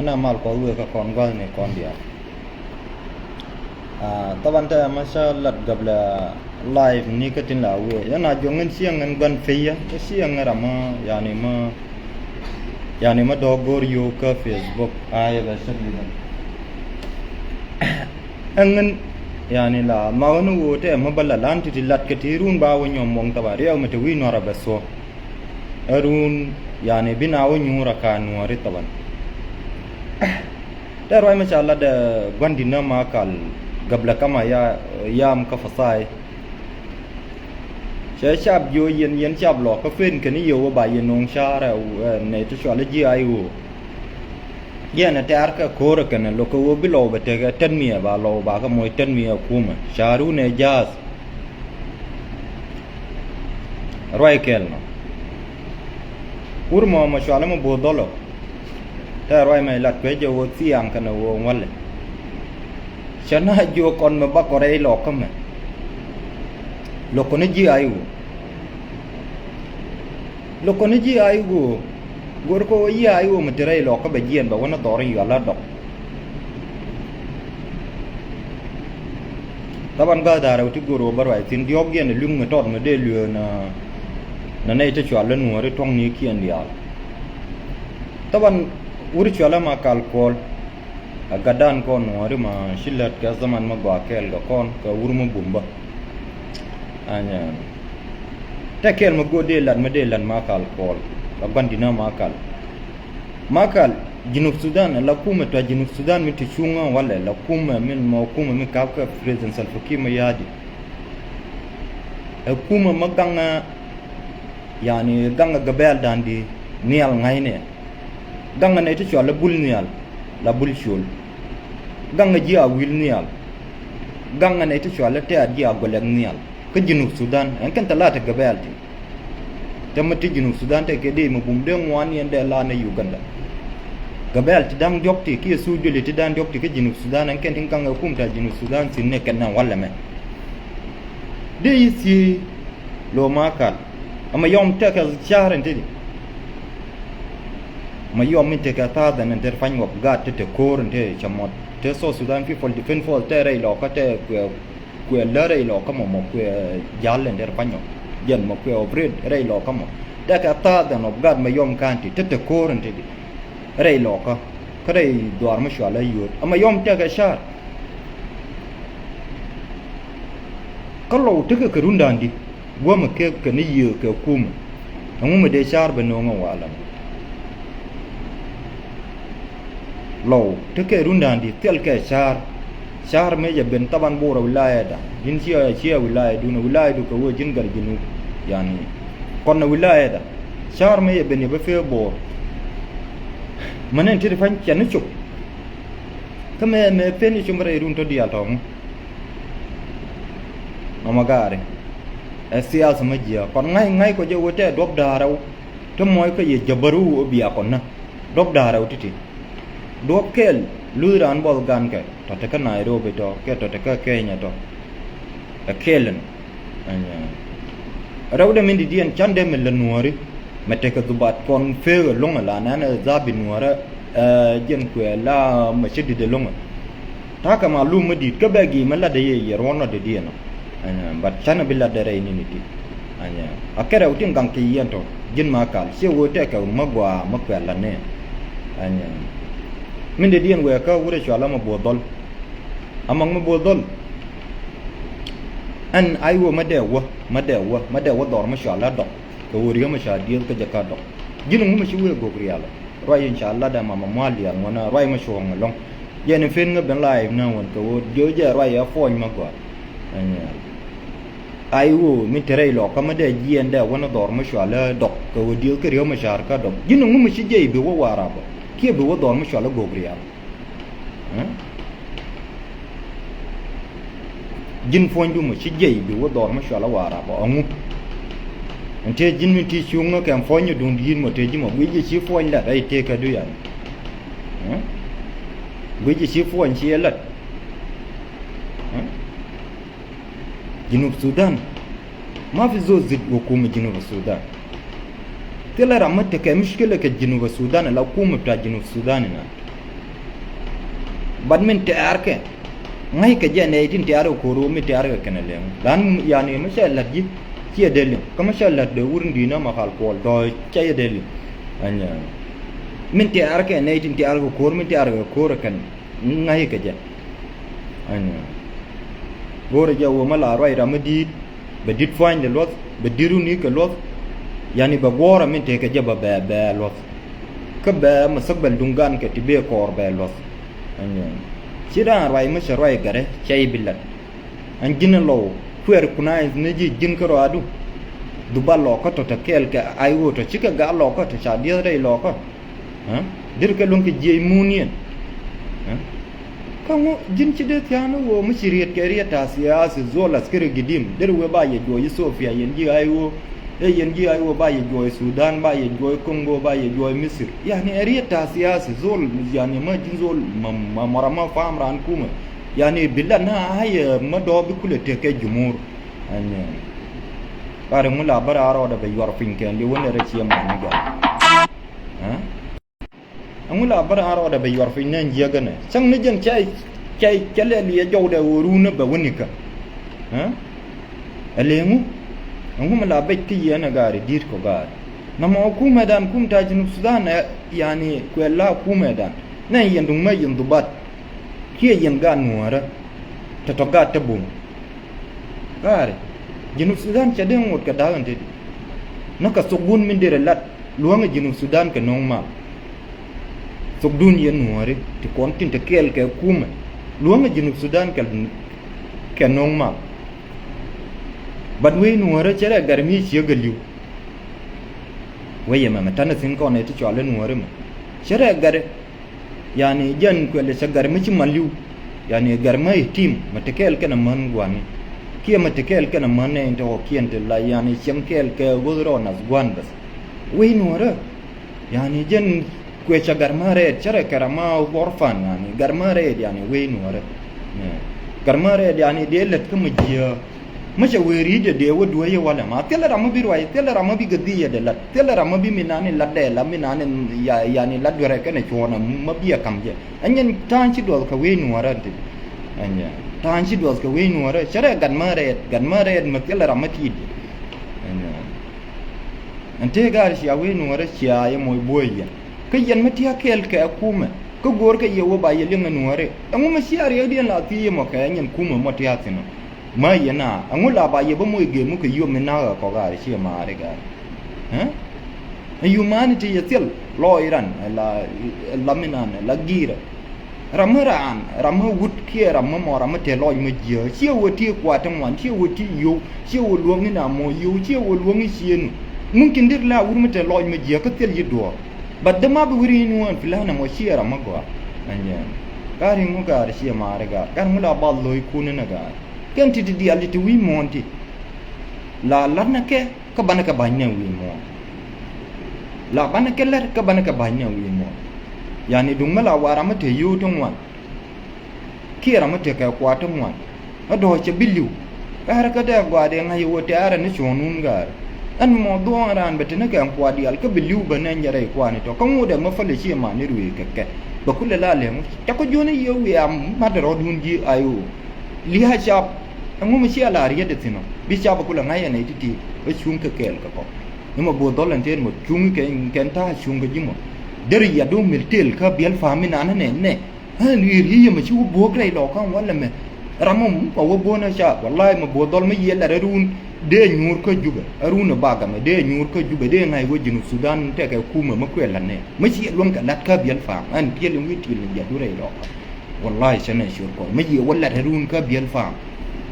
أنا مال قوي كون قالني كون ديال طبعا تا ما شاء الله قبل لايف نيكتين لاوي أنا جونغن سيانغن غن فيا سيانغ رما يعني ما دوغور يوكا فيسبوك بس لي أنغن يعني لا ما هو te ما بلا لان تلات كتيرون باو نيوم مونغ تباري أو متوي نورا بسوا أرون يعني بناو نيورا كانوري طبعا ترى ما شاء الله ده غندينا ما قال قبل كما يام كفصاي شاب يو ين شاب لو كفين كني يو باي نون شار او نيتشوالجي ايو yana ta arka kore kana loko wo bilo bete ga tanmiya ba lo ba ka moy tanmiya kuma sharu ne jaz roy kelno urmo ma shala mo bodolo ta roy mai lat pe jo wo tiang kana wo walle chana jo kon ma ba kore lo kama loko ne ji ayu gor ko iya ayu matirai lo ka bajian ba wana dori yala dok taban ga dara uti goro barwa tin diog gen lung ma tot ma de lu na nei ta chwala nu re tong ni kian dia taban uri chwala ma kal kol agadan ko nu re ma shillat ka zaman ma gwa kel ga kon ka urmu bumba anya ta kel ma gode lan ma kal kol Bandina makal Junub Sudan la kuma ta Junub Sudan mi tichunga wala la kuma min ma kuma mi ka president Salva Kiir ma yadi kuma maganga yani ganga gabel dandi nial ngaine ganga ne ti la bul nial la bul shol ganga ji a wil nial ganga ne ti la te a ji a golek nial ka Junub Sudan en kan talata gabel ti tamati Junub Sudan te kede mo bumde ngwan yende la na Uganda gabel ti dang jokti ki su jole ti dan jokti ke Junub Sudan an ken tinga kum ta Junub Sudan sinne kenna wala me de yisi lo makal ama yom te ka shahran te ma yom min te ka ta da nan der fanyo gat te koren te chamot te so Sudan people defend for te re lo ka te ku la re lo ka mo ku jalen der fanyo jen mo ko opred rei lo kamo da ka ta da no gad ma yom kanti tete koren te rei lo ka rei doar ma shala yut ama yom te ka shar kallo te ka rundandi wo ma ke ka ni yu ka kum ngu ma de shar ba no ngo wala lo te ka rundandi tel ka shar me ya ben taban bora wilaya da jin chia wilaya duna wilaya du ka wo jin gar jinu yani konna wilaya da shar me ya ben ya fe bor manen ti fan chanu chuk kame me pen chumre run to dia tong mamagare asia sama jia kon ngai ko je wote dob darau to moy ko ye jabaru obiya konna dob darau titi dob kel luiran bol gan ke to te ka Nairobi to ke to te ka Kenya to kelen anya rawde min di dien chande min lanuari mete ka dubat kon fe longa la nana zabi nuara jen ko la machidi de longa ta ka malum di ka bagi mala de ye rono de dien anya bat chana billa de re ni ti anya akere utin gang ki yento jin makal se wote ka magwa makwa la ne anya min de dien we ka wure shala ma bodol amang ma bodol an aywo madewa dor ma shala do ko wuri ma sha diel ka jaka do jinu ma shi we gogriala roy inshallah da mama mali an wana roy ma shong long yen fen nga ben live na won ko jo je roy ya foñ ma ko anya aywo mi tere lo ka ma de jien da wana dor ma shala do ko diel ka riyo ma shar ka do jinu ma shi je be wo wara ba kia bewa dor ma shala gogrial jin fondu ma shi je bewa dor ma shala wara ba angu ante jin mi ti chunga kam fonyu dun yin mo te ji mo wi ji chi fon la dai te ka du yan wi ji chi fon chi lat Junub Sudan ما في زول زد حكومة جنوب السودان تلا رمت كمشكلة كجنوب السودان لو حكومة بتاع جنوب السودان هنا bad min ta'arke ngai ka je ne tin ta'aro koro mi ta'arke kana le dan yani masha Allah ji ci dele ka masha Allah de wurin dina ma khal ko do ci dele anya min ta'arke ne tin ta'arke koro min ta'arke koro kan ngai ka je anya gore je wo mala roi ramadi ba dit fain de lot ba diru ni ka lot yani ba gora min te ka je ba ba lot ka ba masabal dungan ka tibe kor ba lot anya sira roi ma roi gare chay billat an gina lo kwer kunai ne ji jin ka ro adu du ba lo ka to ta kel ka ai wo to chika ga lo ka to cha dia dai lo ka ha dir ka lon ke je munien ha kamu jin ci de tiano wo musiriyat kariya ta siyasa zola skire gidim der we ba ye joyi sofia yen ji ayo yen ji ayo ba ye joyi sudan ba ye joyi congo ba ye joyi misir yani ariya ta siyasa zol yani ma jin zol ma marama famran kuma yani billah na haye ma do bi kula te ke jumur anya bare mu la bara aro da be yor finken di wona re ci ma ni ga ha amula bara aro da bai warfin nan jiya gane san ni jan chai kale li ya jawda wuruna ba wunika ha alemu anguma la bai ki yana gari dir ko gari na ma hukuma dan kum ta jinu sudan yani ko la hukuma dan nan yandu mai yandu bat ki yan ga nuara ta to ga ta bum gari jinu sudan cha den wot ka dawan te naka sugun min dire lat luanga jinu sudan ka nongma sogdun yen nuare ti kontin te kel ke kuma luanga junub sudan ke nongma badwe nuare chere garmi chi galiu waye ma tan sin ko ne ti chole nuare ma chere gar yani jan ko le garmi chi maliu yani garma tim ma te kel ke na man gwani kiya ma te kel ke na man ne into kiyente la yani chem kel ke godro nas gwan bas we nuare yani jan kwe cha garmare chere karama orfan yani garmare yani weinu wara garmare yani de let kuma jiya mace weri de wadu waye wala ma tela rama bi ruwaye tela rama bi gadiya de lat tela rama bi minane ladde la minane yani ladware kana chona mabiya kamje anyen tanchi dol ka weinu wara de anya tanchi dol ka weinu wara chere garmare ma tela rama ti anya ante gar shi ya weinu wara shi ya moy boyya ka yan matiya kel ka kuma ka gor ka yewo ba yelin nuare amu masiyar yadi la ti mo ka yan kuma matiya tino ma yana amu la ba yebo mo ge mu ka yo mena ko ga shi ma re ga ha humanity yatil lo iran la minan la gira ramaran ramha wut ke ramma mo ramma te lo ma je chi wo ti kwa tan wan chi wo ti yo chi wo luong na mo yo chi wo luong shi mungkin dir la wur mate lo ma je ka tel yido badda ma bi wuri ni won filana mo shiyara magwa anya kari mu gar shiya mare ga kar mu la ballo ikune na ga kan ti di aliti wi monti la larna ke ka bana ka banya wi mo la bana ke lar ka bana ka banya wi mo yani dum mala wara mate yutun wan kira mate ka kwatun wan ado che bilu kar ka da gwa de ngai wote ara ni chonun gar an mo do ran betene kan kwadi al ka bilu banan yare kwani to kan wo da mafale shi ma ni ruwe kakke ba kullu la le mu ta ko joni yo wi am madaro dun ji ayo li ha chap amu mi shi ala riya de tino bi cha ba kullu ngaya ne titi ba chung ka kel ka ko ni mo bo dolan ten mo chung ken ta chung ga jimo der ya do mil tel ka biel fami na ne ha ni ri ma chi wo bo grai do kan wala me ramum ko wo bo na sha wallahi mo bo dol mi yela run de nyur ko juba aruna baga me de nyur ko juba de ngai wo jinu sudan te ka kuma ma kwela ne ma ci lon ka lat ka biel fam an biel ngi til ya dure do wallahi sana shur ko ma ji wala harun ka biel fam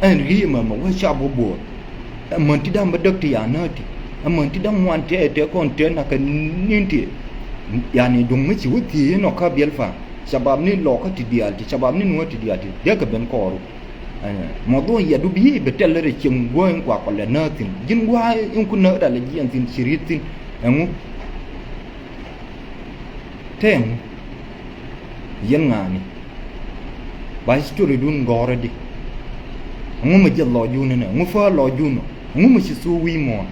an ri ma wa sha bo bo man ti dam ba dokti ya nati man ti dam wan te kon te na ka ninti yani dum ma ci wuti no ka biel fam sabab ni lo ka ti dial ti sabab ni no ti dial ti de ka ben ko modo ya dubi betel re chim goen kwa ko le natin jin gwa in kun na da le jian tin chiritin amu tem yen ngani ba story dun gore di amu ma je lo ju ne amu fa lo ju no amu ma si su wi mo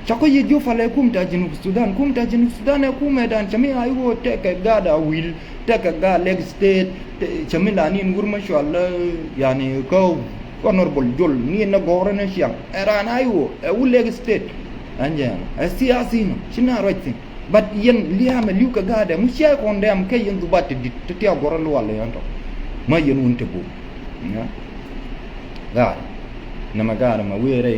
chako ye jo fale kum ta jinu sudan e kum dan chami ai wo te ka gada wil تك قال لك ستيت شملاني نقول ما شاء الله يعني كو honorable جول نين نقورنا شيء أران أيوه أقول لك ستيت أنجان السياسيين شنو رأيتين but yen liama liuka gada musia kondam kay yen dubat di tetia goran wala yanto ma yen unte bu ya ga nama gara ma were